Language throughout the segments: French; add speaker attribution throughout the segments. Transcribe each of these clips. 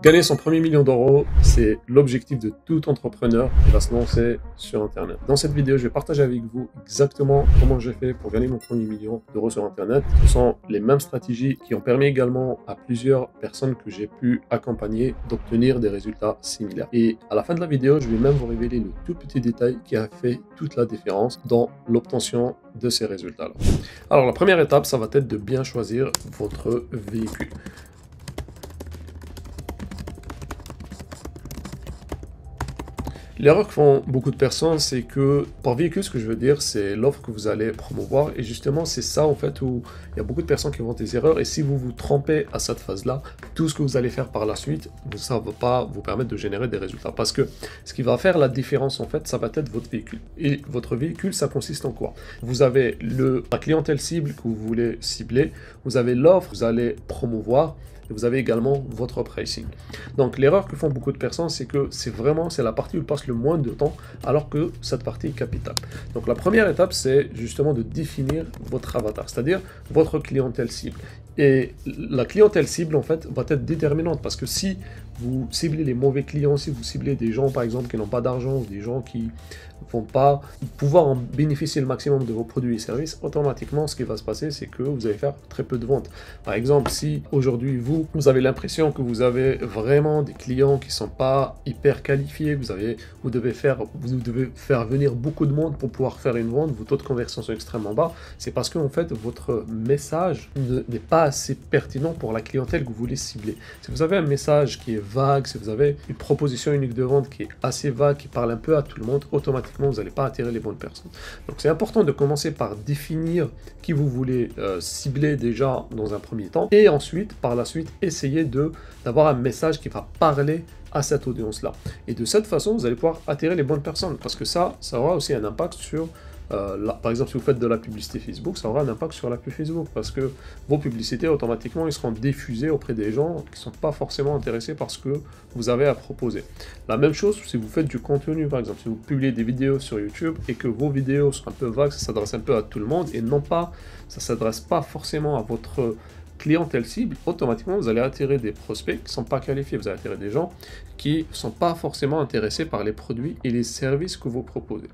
Speaker 1: Gagner son premier million d'euros, c'est l'objectif de tout entrepreneur qui va se lancer sur Internet. Dans cette vidéo, je vais partager avec vous exactement comment j'ai fait pour gagner mon premier million d'euros sur Internet. Ce sont les mêmes stratégies qui ont permis également à plusieurs personnes que j'ai pu accompagner d'obtenir des résultats similaires. Et à la fin de la vidéo, je vais même vous révéler le tout petit détail qui a fait toute la différence dans l'obtention de ces résultats-là. Alors, la première étape, ça va être de bien choisir votre véhicule. L'erreur que font beaucoup de personnes, c'est que par véhicule, ce que je veux dire, c'est l'offre que vous allez promouvoir. Et justement, c'est ça en fait où il y a beaucoup de personnes qui font des erreurs. Et si vous vous trompez à cette phase-là, tout ce que vous allez faire par la suite, ça ne va pas vous permettre de générer des résultats. Parce que ce qui va faire la différence en fait, ça va être votre véhicule. Et votre véhicule, ça consiste en quoi? Vous avez la clientèle cible que vous voulez cibler, vous avez l'offre que vous allez promouvoir, et vous avez également votre pricing. Donc l'erreur que font beaucoup de personnes, c'est que c'est la partie où ils passent le moins de temps, alors que cette partie est capitale. Donc la première étape, c'est justement de définir votre avatar, c'est-à-dire votre clientèle cible. Et la clientèle cible, en fait, va être déterminante, parce que si vous ciblez les mauvais clients, si vous ciblez des gens, par exemple, qui n'ont pas d'argent, ou des gens qui ne vont pas pouvoir en bénéficier le maximum de vos produits et services, automatiquement, ce qui va se passer, c'est que vous allez faire très peu de ventes. Par exemple, si aujourd'hui, vous avez l'impression que vous avez vraiment des clients qui ne sont pas hyper qualifiés, vous devez faire venir beaucoup de monde pour pouvoir faire une vente, vos taux de conversion sont extrêmement bas, c'est parce que, en fait, votre message n'est pas assez pertinent pour la clientèle que vous voulez cibler. Si vous avez un message qui est vague, si vous avez une proposition unique de vente qui est assez vague, qui parle un peu à tout le monde, automatiquement, vous n'allez pas attirer les bonnes personnes. Donc, c'est important de commencer par définir qui vous voulez cibler déjà dans un premier temps, et ensuite, par la suite, essayer d'avoir un message qui va parler à cette audience-là. Et de cette façon, vous allez pouvoir attirer les bonnes personnes, parce que ça aura aussi un impact sur par exemple, si vous faites de la publicité Facebook, ça aura un impact sur la pub Facebook, parce que vos publicités, automatiquement, ils seront diffusées auprès des gens qui ne sont pas forcément intéressés par ce que vous avez à proposer. La même chose si vous faites du contenu, par exemple, si vous publiez des vidéos sur YouTube et que vos vidéos sont un peu vagues, ça s'adresse un peu à tout le monde, et non pas, ça ne s'adresse pas forcément à votre clientèle cible, automatiquement vous allez attirer des prospects qui ne sont pas qualifiés, vous allez attirer des gens qui ne sont pas forcément intéressés par les produits et les services que vous proposez.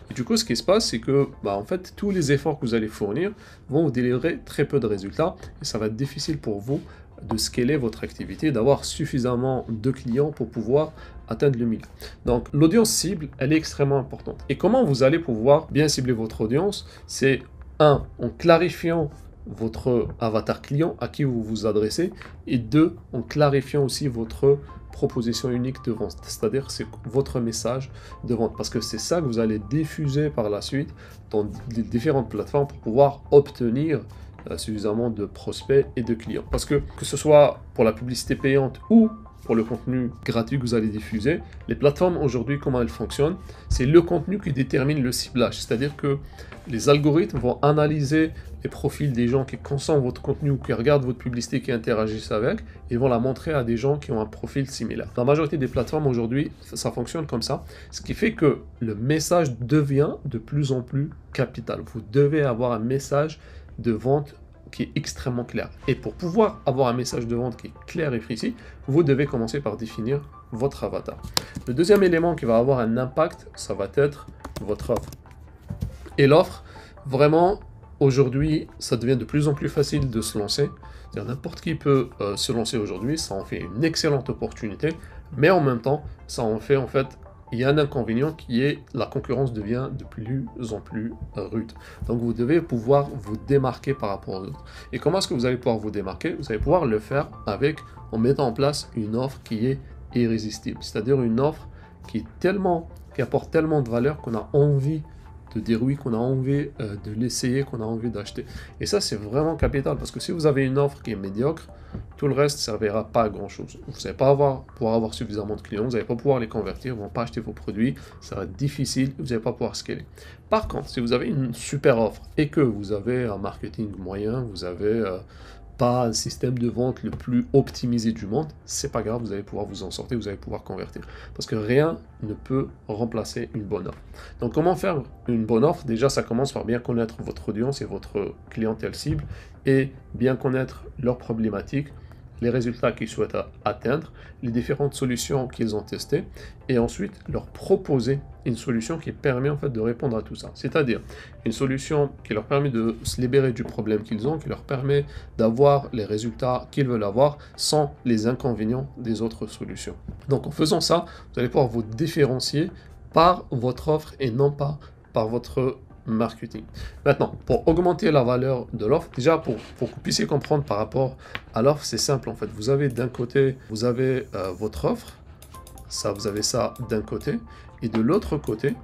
Speaker 1: Et du coup, ce qui se passe, c'est que en fait, tous les efforts que vous allez fournir vont vous délivrer très peu de résultats, et ça va être difficile pour vous de scaler votre activité, d'avoir suffisamment de clients pour pouvoir atteindre le million. Donc l'audience cible, elle est extrêmement importante. Et comment vous allez pouvoir bien cibler votre audience? C'est en clarifiant votre avatar client à qui vous vous adressez, et 2, en clarifiant aussi votre proposition unique de vente, c'est-à-dire c'est votre message de vente, parce que c'est ça que vous allez diffuser par la suite dans différentes plateformes pour pouvoir obtenir suffisamment de prospects et de clients. Parce que ce soit pour la publicité payante ou pour le contenu gratuit que vous allez diffuser, les plateformes aujourd'hui, comment elles fonctionnent, c'est le contenu qui détermine le ciblage, c'est-à-dire que les algorithmes vont analyser les profils des gens qui consomment votre contenu ou qui regardent votre publicité, qui interagissent avec, et vont la montrer à des gens qui ont un profil similaire. La majorité des plateformes aujourd'hui, ça fonctionne comme ça, ce qui fait que le message devient de plus en plus capital. Vous devez avoir un message de vente qui est extrêmement clair. Et pour pouvoir avoir un message de vente qui est clair et précis, vous devez commencer par définir votre avatar. Le deuxième élément qui va avoir un impact, ça va être votre offre. Et l'offre, vraiment, aujourd'hui, ça devient de plus en plus facile de se lancer. N'importe qui peut se lancer aujourd'hui, ça en fait une excellente opportunité, mais en même temps, ça en fait il y a un inconvénient qui est la concurrence devient de plus en plus rude. Donc vous devez pouvoir vous démarquer par rapport aux autres. Et comment est-ce que vous allez pouvoir vous démarquer? Vous allez pouvoir le faire en mettant en place une offre qui est irrésistible. C'est-à-dire une offre qui apporte tellement de valeur qu'on a envie de dire oui, qu'on a envie de l'essayer, qu'on a envie d'acheter. Et ça, c'est vraiment capital, parce que si vous avez une offre qui est médiocre, tout le reste ne servira pas à grand chose. Vous n'allez pas pouvoir avoir suffisamment de clients, vous n'allez pas pouvoir les convertir, ils ne vont pas acheter vos produits, ça va être difficile, vous n'allez pas pouvoir scaler. Par contre, si vous avez une super offre et que vous avez un marketing moyen, vous avez pas un système de vente le plus optimisé du monde, c'est pas grave, vous allez pouvoir vous en sortir, vous allez pouvoir convertir. Parce que rien ne peut remplacer une bonne offre. Donc comment faire une bonne offre? Déjà, ça commence par bien connaître votre audience et votre clientèle cible, et bien connaître leurs problématiques, les résultats qu'ils souhaitent atteindre, les différentes solutions qu'ils ont testées, et ensuite leur proposer une solution qui permet en fait de répondre à tout ça. C'est-à-dire une solution qui leur permet de se libérer du problème qu'ils ont, qui leur permet d'avoir les résultats qu'ils veulent avoir sans les inconvénients des autres solutions. Donc en faisant ça, vous allez pouvoir vous différencier par votre offre et non pas par votre marketing. Maintenant, pour augmenter la valeur de l'offre, déjà pour que vous puissiez comprendre par rapport à l'offre, c'est simple en fait. Vous avez d'un côté, vous avez votre offre, ça vous avez ça d'un côté, et de l'autre côté,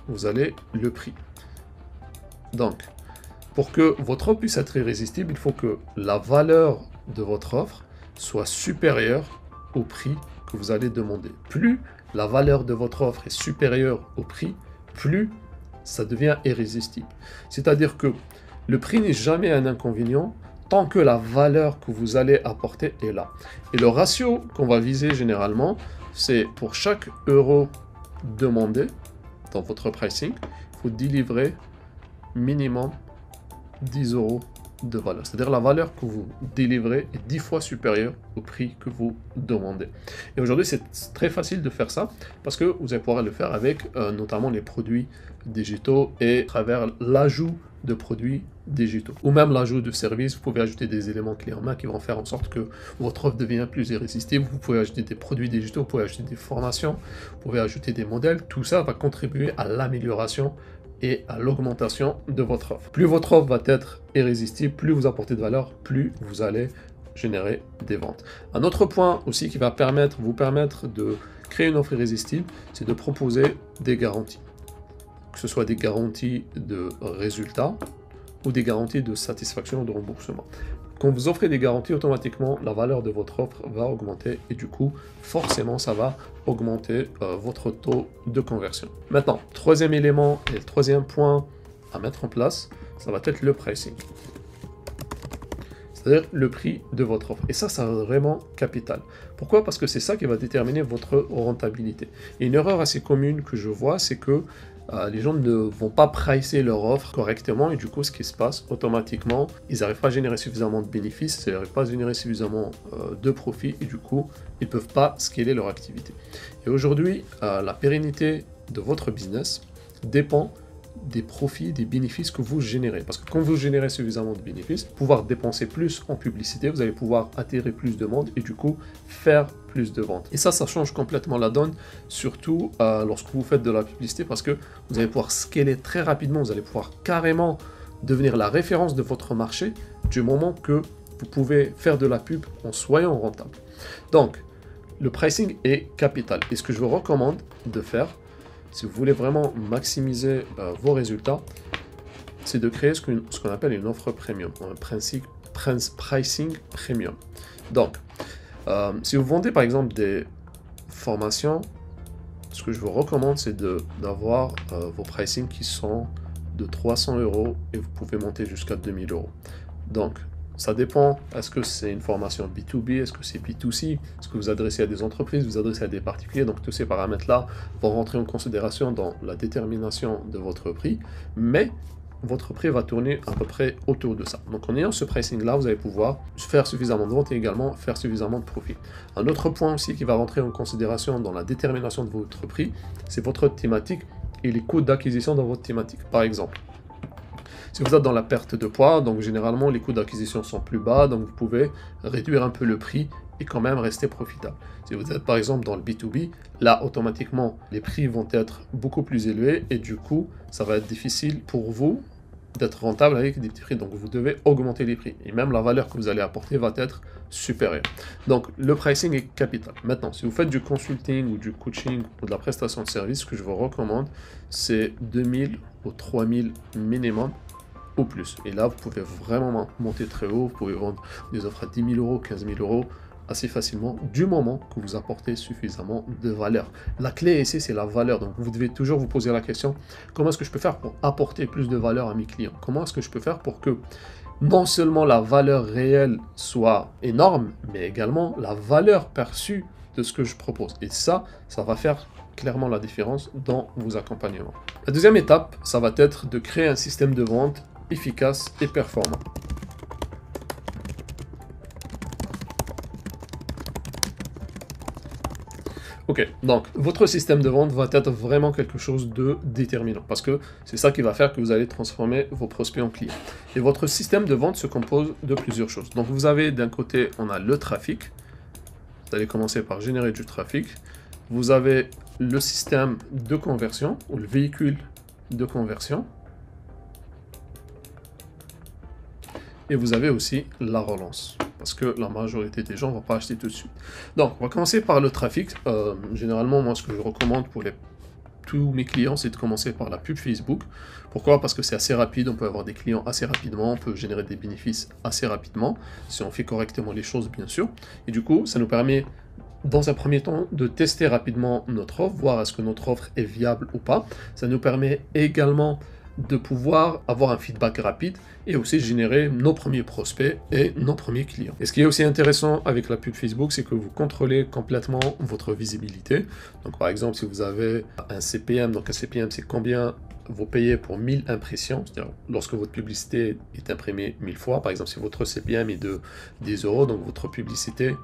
Speaker 1: vous avez le prix. Donc, pour que votre offre puisse être irrésistible, il faut que la valeur de votre offre soit supérieure au prix que vous allez demander. Plus la valeur de votre offre est supérieure au prix, plus ça devient irrésistible. C'est-à-dire que le prix n'est jamais un inconvénient tant que la valeur que vous allez apporter est là. Et le ratio qu'on va viser généralement, c'est pour chaque euro demandé dans votre pricing, il faut délivrer minimum 10 euros de valeur. C'est-à-dire la valeur que vous délivrez est 10 fois supérieure au prix que vous demandez. Et aujourd'hui, c'est très facile de faire ça parce que vous allez pouvoir le faire avec notamment les produits digitaux et à travers l'ajout de produits digitaux ou même l'ajout de services. Vous pouvez ajouter des éléments clés en main qui vont faire en sorte que votre offre devienne plus irrésistible. Vous pouvez ajouter des produits digitaux, vous pouvez ajouter des formations, vous pouvez ajouter des modèles. Tout ça va contribuer à l'amélioration et à l'augmentation de votre offre. Plus votre offre va être irrésistible, plus vous apportez de valeur, plus vous allez générer des ventes. Un autre point aussi qui va vous permettre de créer une offre irrésistible, c'est de proposer des garanties. Que ce soit des garanties de résultats ou des garanties de satisfaction ou de remboursement. Quand vous offrez des garanties, automatiquement, la valeur de votre offre va augmenter et du coup, forcément, ça va augmenter votre taux de conversion. Maintenant, troisième élément et le troisième point à mettre en place, ça va être le pricing. C'est-à-dire le prix de votre offre. Et ça, c'est vraiment capital. Pourquoi? Parce que c'est ça qui va déterminer votre rentabilité. Et une erreur assez commune que je vois, c'est que les gens ne vont pas pricer leur offre correctement et du coup ce qui se passe automatiquement, ils n'arrivent pas à générer suffisamment de bénéfices, ils n'arrivent pas à générer suffisamment de profits et du coup ils ne peuvent pas scaler leur activité. Et aujourd'hui, la pérennité de votre business dépend des profits, des bénéfices que vous générez. Parce que quand vous générez suffisamment de bénéfices, pouvoir dépenser plus en publicité, vous allez pouvoir attirer plus de monde et du coup faire plus de ventes. Et ça change complètement la donne, surtout lorsque vous faites de la publicité parce que vous allez pouvoir scaler très rapidement, vous allez pouvoir carrément devenir la référence de votre marché du moment que vous pouvez faire de la pub en soyant rentable. Donc, le pricing est capital. Et ce que je vous recommande de faire, si vous voulez vraiment maximiser vos résultats, c'est de créer ce qu'on appelle une offre premium, un pricing premium. Donc, si vous vendez par exemple des formations, ce que je vous recommande, c'est d'avoir vos pricing qui sont de 300 € et vous pouvez monter jusqu'à 2000 €. Donc, ça dépend, est-ce que c'est une formation B2B, est-ce que c'est B2C, est-ce que vous adressez à des entreprises, vous adressez à des particuliers, donc tous ces paramètres-là vont rentrer en considération dans la détermination de votre prix, mais votre prix va tourner à peu près autour de ça. Donc en ayant ce pricing-là, vous allez pouvoir faire suffisamment de ventes et également faire suffisamment de profit. Un autre point aussi qui va rentrer en considération dans la détermination de votre prix, c'est votre thématique et les coûts d'acquisition dans votre thématique. Par exemple, si vous êtes dans la perte de poids, donc généralement les coûts d'acquisition sont plus bas, donc vous pouvez réduire un peu le prix et quand même rester profitable. Si vous êtes par exemple dans le B2B, là automatiquement les prix vont être beaucoup plus élevés et du coup ça va être difficile pour vous d'être rentable avec des petits prix. Donc vous devez augmenter les prix et même la valeur que vous allez apporter va être supérieure. Donc le pricing est capital. Maintenant, si vous faites du consulting ou du coaching ou de la prestation de service, ce que je vous recommande, c'est 2000 ou 3000 minimum au plus. Et là, vous pouvez vraiment monter très haut. Vous pouvez vendre des offres à 10 000 €, 15 000 € assez facilement du moment que vous apportez suffisamment de valeur. La clé ici, c'est la valeur. Donc, vous devez toujours vous poser la question, comment est-ce que je peux faire pour apporter plus de valeur à mes clients? Comment est-ce que je peux faire pour que non seulement la valeur réelle soit énorme, mais également la valeur perçue de ce que je propose. Et ça va faire clairement la différence dans vos accompagnements. La deuxième étape, ça va être de créer un système de vente efficace et performant. Ok, donc votre système de vente va être vraiment quelque chose de déterminant parce que c'est ça qui va faire que vous allez transformer vos prospects en clients. Et votre système de vente se compose de plusieurs choses. Donc vous avez d'un côté, on a le trafic. Vous allez commencer par générer du trafic. Vous avez le système de conversion ou le véhicule de conversion. Et vous avez aussi la relance, parce que la majorité des gens ne vont pas acheter tout de suite. Donc, on va commencer par le trafic. Généralement, moi, ce que je recommande pour tous mes clients, c'est de commencer par la pub Facebook. Pourquoi? Parce que c'est assez rapide, on peut avoir des clients assez rapidement, on peut générer des bénéfices assez rapidement, si on fait correctement les choses, bien sûr. Et du coup, ça nous permet, dans un premier temps, de tester rapidement notre offre, voir est-ce que notre offre est viable ou pas. Ça nous permet également de pouvoir avoir un feedback rapide et aussi générer nos premiers prospects et nos premiers clients. Et ce qui est aussi intéressant avec la pub Facebook, c'est que vous contrôlez complètement votre visibilité. Donc par exemple, si vous avez un CPM, donc un CPM c'est combien vous payez pour 1000 impressions, c'est-à-dire lorsque votre publicité est imprimée 1000 fois, par exemple si votre CPM est de 10 euros, donc votre publicité,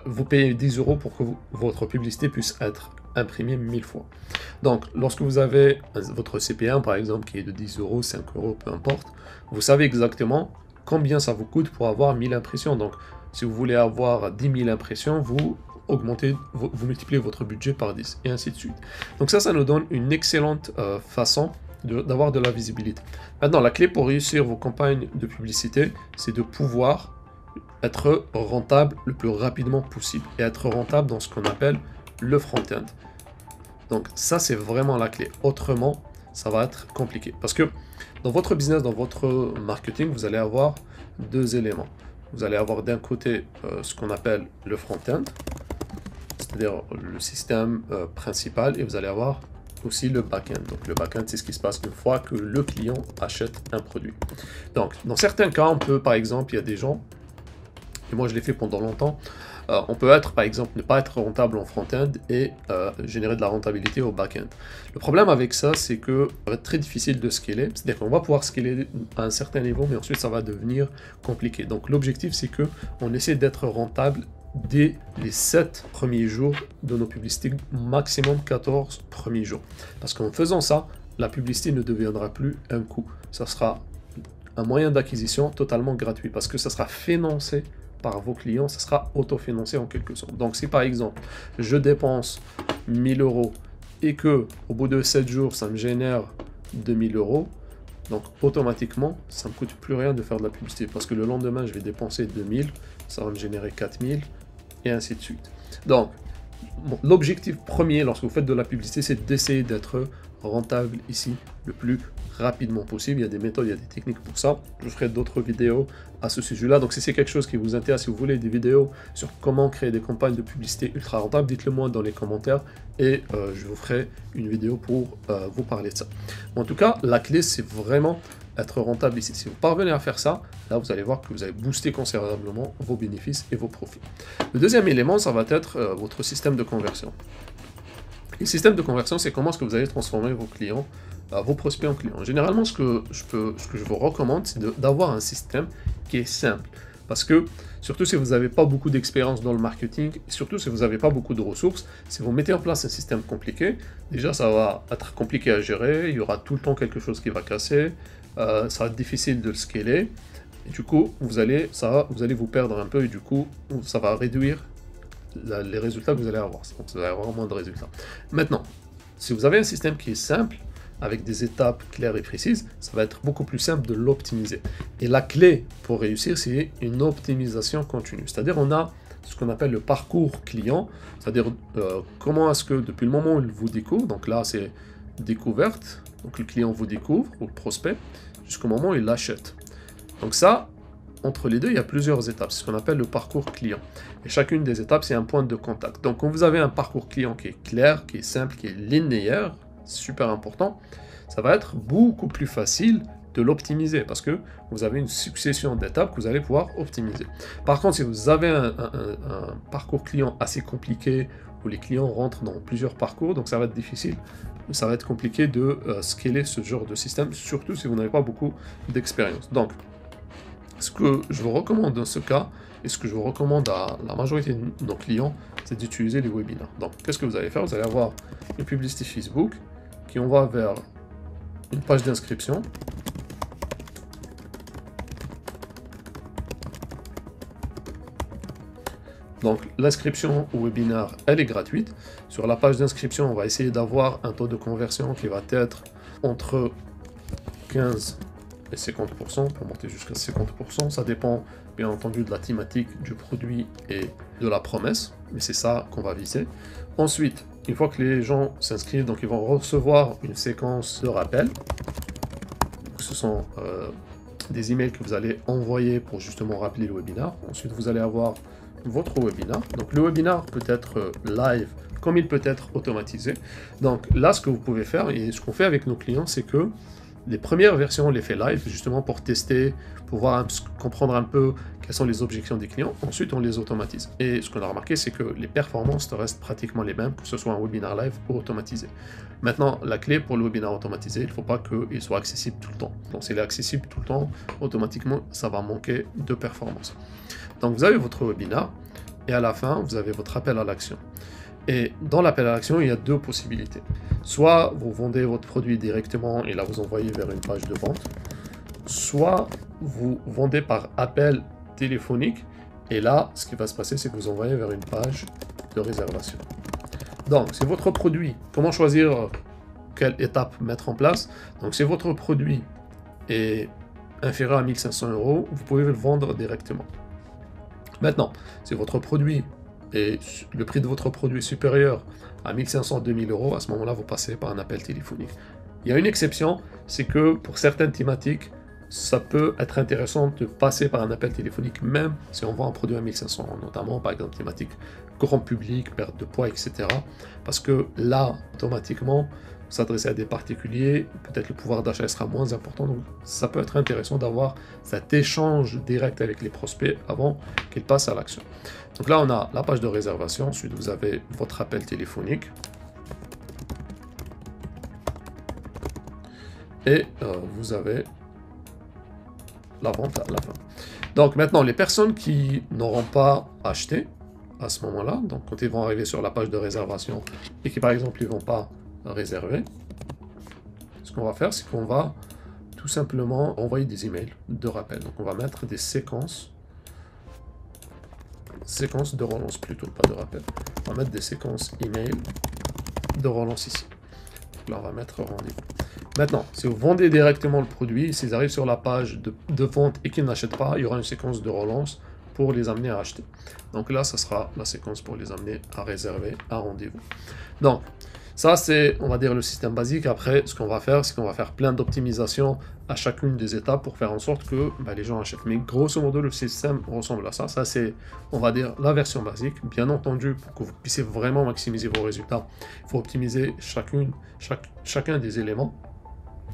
Speaker 1: vous payez 10 euros pour que votre publicité puisse être imprimée 1000 fois. Donc, lorsque vous avez votre CPM, par exemple, qui est de 10 euros, 5 euros, peu importe, vous savez exactement combien ça vous coûte pour avoir 1000 impressions. Donc, si vous voulez avoir 10 000 impressions, vous augmentez, vous multipliez votre budget par 10, et ainsi de suite. Donc ça nous donne une excellente façon d'avoir de la visibilité. Maintenant, la clé pour réussir vos campagnes de publicité, c'est de pouvoir être rentable le plus rapidement possible et être rentable dans ce qu'on appelle le front-end. Donc ça, c'est vraiment la clé. Autrement, ça va être compliqué. Parce que dans votre business, dans votre marketing, vous allez avoir deux éléments. Vous allez avoir d'un côté ce qu'on appelle le front-end, c'est-à-dire le système principal, et vous allez avoir aussi le back-end. Donc le back-end, c'est ce qui se passe une fois que le client achète un produit. Donc dans certains cas, on peut, par exemple, il y a des gens, et moi je l'ai fait pendant longtemps, on peut être, par exemple, ne pas être rentable en front-end et générer de la rentabilité au back-end. Le problème avec ça, c'est que ça va être très difficile de scaler. C'est-à-dire qu'on va pouvoir scaler à un certain niveau, mais ensuite ça va devenir compliqué. Donc l'objectif, c'est que on essaie d'être rentable dès les 7 premiers jours de nos publicités, maximum 14 premiers jours. Parce qu'en faisant ça, la publicité ne deviendra plus un coût. Ça sera un moyen d'acquisition totalement gratuit parce que ça sera financé par vos clients, ça sera autofinancé en quelque sorte. Donc si par exemple, je dépense 1000 euros et que au bout de 7 jours, ça me génère 2000 euros, donc automatiquement, ça ne me coûte plus rien de faire de la publicité parce que le lendemain, je vais dépenser 2000, ça va me générer 4000 et ainsi de suite. Donc, l'objectif premier lorsque vous faites de la publicité, c'est d'essayer d'être rentable ici le plus rapidement possible. Il y a des méthodes, il y a des techniques pour ça. Je ferai d'autres vidéos à ce sujet-là. Donc si c'est quelque chose qui vous intéresse, si vous voulez des vidéos sur comment créer des campagnes de publicité ultra rentables, dites-le moi dans les commentaires et je vous ferai une vidéo pour vous parler de ça. En tout cas, la clé, c'est vraiment être rentable ici. Si vous parvenez à faire ça, là vous allez voir que vous allez booster considérablement vos bénéfices et vos profits. Le deuxième élément, ça va être votre système de conversion. Et le système de conversion, c'est comment est-ce que vous allez transformer vos clients, vos prospects en clients. Généralement, ce que je vous recommande, c'est d'avoir un système qui est simple. Parce que, surtout si vous n'avez pas beaucoup d'expérience dans le marketing, et surtout si vous n'avez pas beaucoup de ressources, si vous mettez en place un système compliqué, déjà ça va être compliqué à gérer, il y aura tout le temps quelque chose qui va casser, ça va être difficile de le scaler, et du coup, vous allez vous perdre un peu, et du coup, ça va réduire les résultats que vous allez avoir. Donc, vous allez avoir moins de résultats. Maintenant, si vous avez un système qui est simple, avec des étapes claires et précises, ça va être beaucoup plus simple de l'optimiser. Et la clé pour réussir, c'est une optimisation continue. C'est-à-dire, on a ce qu'on appelle le parcours client, c'est-à-dire comment est-ce que depuis le moment où il vous découvre, donc là c'est découverte, donc le client vous découvre, ou le prospect, jusqu'au moment où il l'achète. Donc ça, entre les deux, il y a plusieurs étapes, c'est ce qu'on appelle le parcours client. Et chacune des étapes, c'est un point de contact. Donc quand vous avez un parcours client qui est clair, qui est simple, qui est linéaire, super important, ça va être beaucoup plus facile de l'optimiser parce que vous avez une succession d'étapes que vous allez pouvoir optimiser. Par contre, si vous avez un parcours client assez compliqué où les clients rentrent dans plusieurs parcours, donc ça va être difficile, ça va être compliqué de scaler ce genre de système, surtout si vous n'avez pas beaucoup d'expérience. Donc, Ce que je vous recommande dans ce cas, et ce que je vous recommande à la majorité de nos clients, c'est d'utiliser les webinaires. Donc, qu'est-ce que vous allez faire? Vous allez avoir une publicité Facebook qui envoie vers une page d'inscription. Donc, l'inscription au webinaire, elle est gratuite. Sur la page d'inscription, on va essayer d'avoir un taux de conversion qui va être entre 15 et 50%, pour monter jusqu'à 50%. Ça dépend, bien entendu, de la thématique, du produit et de la promesse. Mais c'est ça qu'on va viser. Ensuite, une fois que les gens s'inscrivent, donc ils vont recevoir une séquence de rappel. Ce sont des emails que vous allez envoyer pour justement rappeler le webinaire. Ensuite, vous allez avoir votre webinaire. Donc le webinaire peut être live comme il peut être automatisé. Donc là, ce que vous pouvez faire et ce qu'on fait avec nos clients, c'est que les premières versions, on les fait live justement pour tester, pour voir, comprendre un peu quelles sont les objections des clients. Ensuite, on les automatise. Et ce qu'on a remarqué, c'est que les performances restent pratiquement les mêmes, que ce soit un webinaire live ou automatisé. Maintenant, la clé pour le webinaire automatisé, il ne faut pas qu'il soit accessible tout le temps. Donc s'il est accessible tout le temps, automatiquement, ça va manquer de performance. Donc vous avez votre webinaire et à la fin, vous avez votre appel à l'action. Et dans l'appel à l'action, il y a deux possibilités. Soit vous vendez votre produit directement et là vous envoyez vers une page de vente. Soit vous vendez par appel téléphonique et là, ce qui va se passer, c'est que vous envoyez vers une page de réservation. Donc, c'est votre produit. Comment choisir quelle étape mettre en place? Donc, si votre produit est inférieur à 1500 €, vous pouvez le vendre directement. Maintenant, si votre produit et le prix de votre produit est supérieur à 1500 à 2000 €, à ce moment-là, vous passez par un appel téléphonique. Il y a une exception, c'est que pour certaines thématiques, ça peut être intéressant de passer par un appel téléphonique, même si on vend un produit à 1500 €, notamment par exemple thématique grand public, perte de poids, etc. Parce que là, automatiquement, s'adresser à des particuliers, peut-être le pouvoir d'achat sera moins important, donc ça peut être intéressant d'avoir cet échange direct avec les prospects avant qu'ils passent à l'action. Donc là, on a la page de réservation, ensuite vous avez votre appel téléphonique, et vous avez la vente à la fin. Donc maintenant, les personnes qui n'auront pas acheté à ce moment-là, donc quand ils vont arriver sur la page de réservation et qui par exemple ils ne vont pas réserver, ce qu'on va faire, c'est qu'on va tout simplement envoyer des emails de rappel. Donc on va mettre des séquences de relance plutôt, pas de rappel. On va mettre des séquences email de relance ici. Donc là, on va mettre rendez-vous. Maintenant, si vous vendez directement le produit, s'ils arrivent sur la page de vente et qu'ils n'achètent pas, il y aura une séquence de relance pour les amener à acheter. Donc là, ça sera la séquence pour les amener à réserver un rendez-vous. Donc, ça, c'est, on va dire, le système basique. Après, ce qu'on va faire, c'est qu'on va faire plein d'optimisations à chacune des étapes pour faire en sorte que les gens achètent. Mais grosso modo, le système ressemble à ça. Ça, c'est, on va dire, la version basique. Bien entendu, pour que vous puissiez vraiment maximiser vos résultats, il faut optimiser chacun des éléments.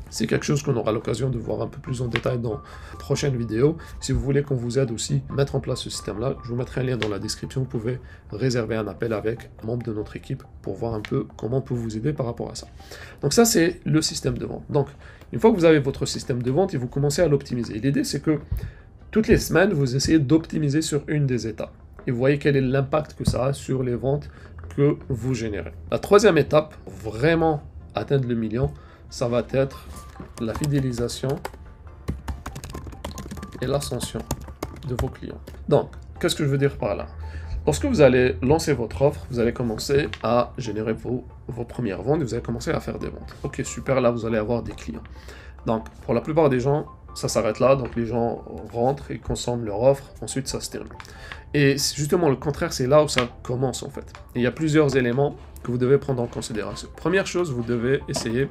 Speaker 1: C'est quelque chose qu'on aura l'occasion de voir un peu plus en détail dans la prochaine vidéo. Si vous voulez qu'on vous aide aussi à mettre en place ce système-là, je vous mettrai un lien dans la description. Vous pouvez réserver un appel avec un membre de notre équipe pour voir un peu comment on peut vous aider par rapport à ça. Donc ça, c'est le système de vente. Donc, une fois que vous avez votre système de vente et vous commencez à l'optimiser, l'idée, c'est que toutes les semaines, vous essayez d'optimiser sur une des étapes. Et vous voyez quel est l'impact que ça a sur les ventes que vous générez. La troisième étape, pour vraiment atteindre le million, ça va être la fidélisation et l'ascension de vos clients. Donc, qu'est-ce que je veux dire par là? Lorsque vous allez lancer votre offre, vous allez commencer à générer vos premières ventes et vous allez commencer à faire des ventes. Ok, super, là vous allez avoir des clients. Donc, pour la plupart des gens, ça s'arrête là. Donc, les gens rentrent et consomment leur offre. Ensuite, ça se termine. Et justement, le contraire, c'est là où ça commence en fait. Et il y a plusieurs éléments que vous devez prendre en considération. Première chose, vous devez essayer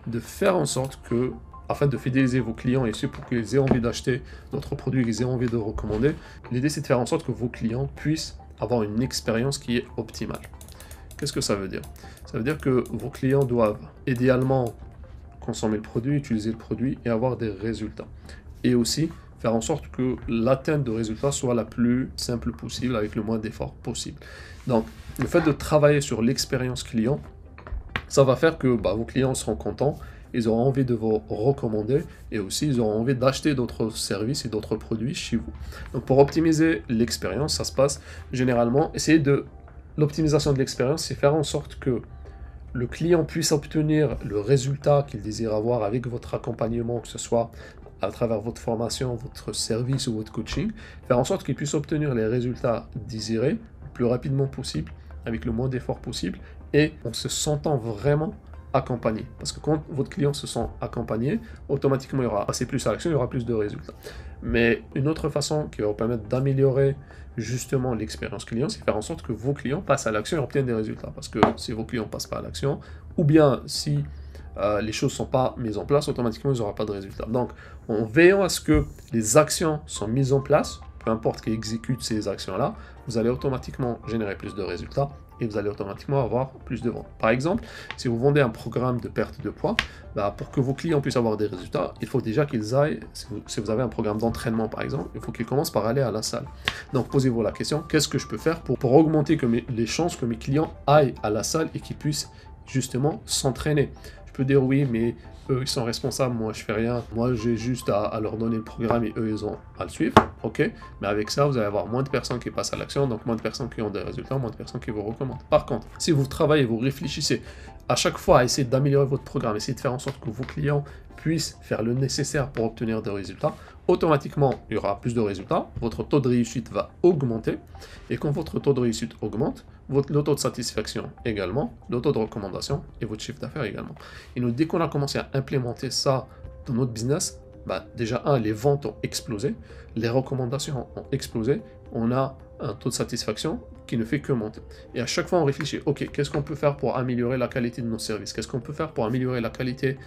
Speaker 1: de faire en sorte que, afin de fidéliser vos clients et aussi pour qu'ils aient envie d'acheter notre produit, qu'ils aient envie de recommander, l'idée c'est de faire en sorte que vos clients puissent avoir une expérience qui est optimale. Qu'est-ce que ça veut dire? Ça veut dire que vos clients doivent idéalement consommer le produit, utiliser le produit et avoir des résultats. Et aussi faire en sorte que l'atteinte de résultats soit la plus simple possible avec le moins d'efforts possible. Donc, le fait de travailler sur l'expérience client, ça va faire que vos clients seront contents ils auront envie de vous recommander et aussi ils auront envie d'acheter d'autres services et d'autres produits chez vous. Donc pour optimiser l'expérience, ça se passe généralement, l'optimisation de l'expérience, c'est faire en sorte que le client puisse obtenir le résultat qu'il désire avoir avec votre accompagnement, que ce soit à travers votre formation, votre service ou votre coaching, faire en sorte qu'il puisse obtenir les résultats désirés le plus rapidement possible, avec le moins d'efforts possible, et en se sentant vraiment accompagné. Parce que quand votre client se sent accompagné, automatiquement il y aura passé plus à l'action, il y aura plus de résultats. Mais une autre façon qui va vous permettre d'améliorer justement l'expérience client, c'est faire en sorte que vos clients passent à l'action et obtiennent des résultats. Parce que si vos clients ne passent pas à l'action, ou bien si les choses ne sont pas mises en place, automatiquement ils n'auront pas de résultats. Donc en veillant à ce que les actions sont mises en place, peu importe qui exécute ces actions-là, vous allez automatiquement générer plus de résultats et vous allez automatiquement avoir plus de ventes. Par exemple, si vous vendez un programme de perte de poids, pour que vos clients puissent avoir des résultats, il faut déjà qu'ils aillent, si vous avez un programme d'entraînement par exemple, il faut qu'ils commencent par aller à la salle. Donc posez-vous la question, qu'est-ce que je peux faire pour augmenter les chances que mes clients aillent à la salle et qu'ils puissent justement s'entraîner? Je peux dire oui, mais eux ils sont responsables, moi je fais rien, moi j'ai juste à leur donner le programme et eux ils ont à le suivre, ok, mais avec ça vous allez avoir moins de personnes qui passent à l'action, donc moins de personnes qui ont des résultats, moins de personnes qui vous recommandent. Par contre, si vous travaillez, vous réfléchissez à chaque fois à essayer d'améliorer votre programme, essayez de faire en sorte que vos clients puissent faire le nécessaire pour obtenir des résultats, automatiquement il y aura plus de résultats, votre taux de réussite va augmenter, et quand votre taux de réussite augmente, le taux de satisfaction également, le taux de recommandation et votre chiffre d'affaires également. Et nous, dès qu'on a commencé à implémenter ça dans notre business, déjà, les ventes ont explosé, les recommandations ont explosé, on a un taux de satisfaction qui ne fait que monter. Et à chaque fois, on réfléchit, ok, qu'est-ce qu'on peut faire pour améliorer la qualité de nos services? Qu'est-ce qu'on peut faire pour améliorer la qualité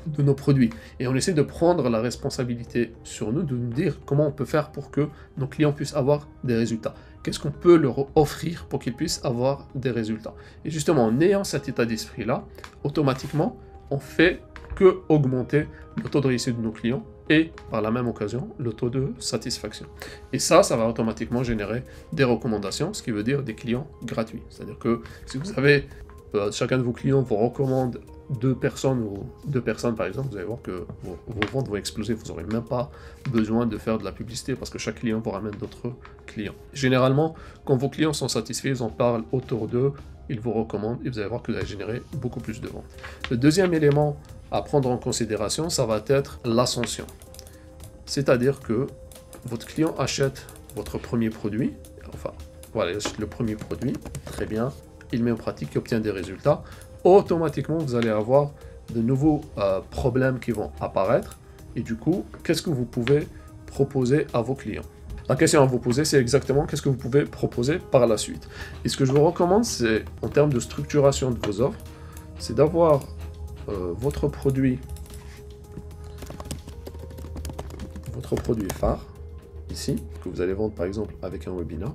Speaker 1: de nos produits? Et on essaie de prendre la responsabilité sur nous, de nous dire comment on peut faire pour que nos clients puissent avoir des résultats. Qu'est-ce qu'on peut leur offrir pour qu'ils puissent avoir des résultats? Et justement, en ayant cet état d'esprit-là, automatiquement, on fait que augmenter le taux de réussite de nos clients et par la même occasion le taux de satisfaction. Et ça va automatiquement générer des recommandations, ce qui veut dire des clients gratuits. C'est-à-dire que si vous avez, chacun de vos clients vous recommande deux personnes par exemple, vous allez voir que vos ventes vont exploser, vous n'aurez même pas besoin de faire de la publicité parce que chaque client vous ramène d'autres clients. Généralement, quand vos clients sont satisfaits, ils en parlent autour d'eux, ils vous recommandent et vous allez voir que vous allez générer beaucoup plus de ventes. Le deuxième élément à prendre en considération, ça va être l'ascension. C'est-à-dire que votre client achète votre premier produit, enfin, voilà, il achète le premier produit, très bien, il met en pratique, il obtient des résultats, automatiquement, vous allez avoir de nouveaux problèmes qui vont apparaître, et du coup, qu'est-ce que vous pouvez proposer à vos clients? La question à vous poser, c'est exactement qu'est-ce que vous pouvez proposer par la suite. Et ce que je vous recommande, c'est, en termes de structuration de vos offres, c'est d'avoir votre produit phare, ici, que vous allez vendre par exemple avec un webinaire.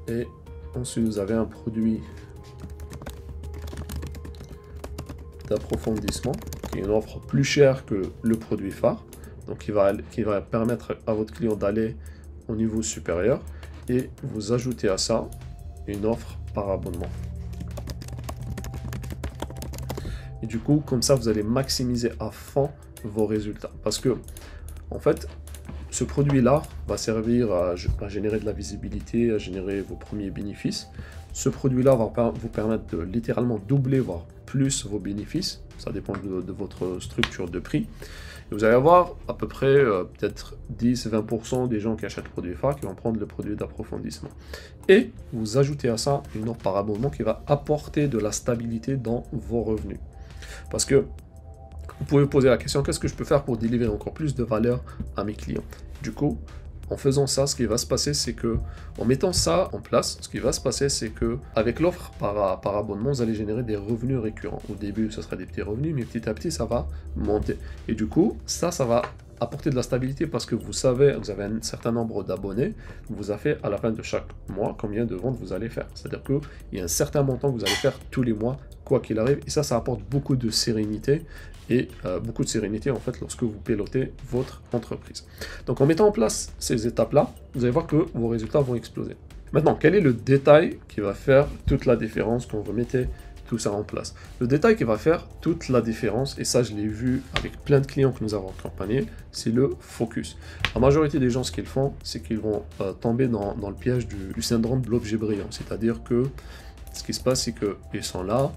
Speaker 1: Et ensuite, vous avez un produit d'approfondissement, qui est une offre plus chère que le produit phare, donc qui va permettre à votre client d'aller au niveau supérieur, et vous ajoutez à ça une offre par abonnement. Et du coup, comme ça, vous allez maximiser à fond vos résultats. Parce que, en fait, ce produit-là va servir à générer de la visibilité, à générer vos premiers bénéfices. Ce produit-là va vous permettre de littéralement doubler, voire plus vos bénéfices. Ça dépend de votre structure de prix. Et vous allez avoir à peu près peut-être 10-20% des gens qui achètent le produit phare qui vont prendre le produit d'approfondissement. Et vous ajoutez à ça une offre par abonnement qui va apporter de la stabilité dans vos revenus. Parce que vous pouvez vous poser la question, qu'est-ce que je peux faire pour délivrer encore plus de valeur à mes clients? Du coup, en faisant ça, ce qui va se passer, c'est que, en mettant ça en place, ce qui va se passer, c'est que avec l'offre par abonnement, vous allez générer des revenus récurrents. Au début, ce sera des petits revenus, mais petit à petit, ça va monter. Et du coup, ça va apporter de la stabilité parce que vous savez, vous avez un certain nombre d'abonnés, vous avez à la fin de chaque mois combien de ventes vous allez faire. C'est-à-dire qu'il y a un certain montant que vous allez faire tous les mois, quoi qu'il arrive, et ça apporte beaucoup de sérénité, et beaucoup de sérénité en fait lorsque vous pilotez votre entreprise. Donc en mettant en place ces étapes-là, vous allez voir que vos résultats vont exploser. Maintenant, quel est le détail qui va faire toute la différence quand vous mettez tout ça en place. Le détail qui va faire toute la différence, et ça je l'ai vu avec plein de clients que nous avons accompagnés, c'est le focus. La majorité des gens, ce qu'ils font, c'est qu'ils vont tomber dans le piège du syndrome de l'objet brillant. C'est-à-dire que ce qui se passe, c'est qu'ils sont là,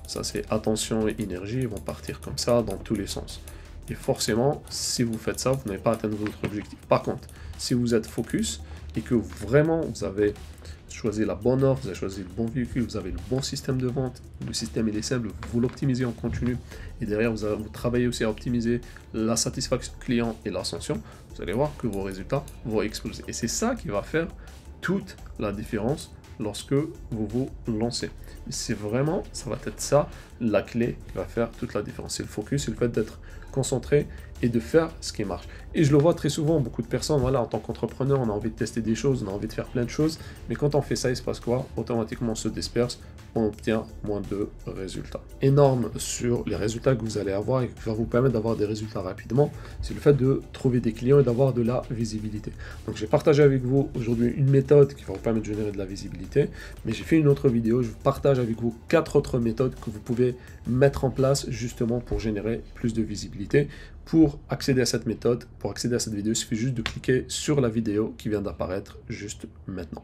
Speaker 1: ça c'est attention et énergie, ils vont partir comme ça dans tous les sens. Et forcément, si vous faites ça, vous n'allez pas atteindre votre objectif. Par contre, si vous êtes focus et que vraiment vous avez choisi la bonne offre, vous avez choisi le bon véhicule, vous avez le bon système de vente, le système il est simple, vous l'optimisez en continu et derrière vous travaillez aussi à optimiser la satisfaction client et l'ascension, vous allez voir que vos résultats vont exploser. Et c'est ça qui va faire toute la différence lorsque vous vous lancez. C'est vraiment, ça va être ça, la clé qui va faire toute la différence. C'est le focus, c'est le fait d'être concentré et de faire ce qui marche. Et je le vois très souvent, beaucoup de personnes, voilà, en tant qu'entrepreneur, on a envie de tester des choses, on a envie de faire plein de choses, mais quand on fait ça, il se passe quoi? Automatiquement, on se disperse, on obtient moins de résultats. Énorme sur les résultats que vous allez avoir et qui va vous permettre d'avoir des résultats rapidement, c'est le fait de trouver des clients et d'avoir de la visibilité. Donc j'ai partagé avec vous aujourd'hui une méthode qui va vous permettre de générer de la visibilité, mais j'ai fait une autre vidéo, je vous partage avec vous 4 autres méthodes que vous pouvez mettre en place justement pour générer plus de visibilité. Pour accéder à cette méthode, pour accéder à cette vidéo, il suffit juste de cliquer sur la vidéo qui vient d'apparaître juste maintenant.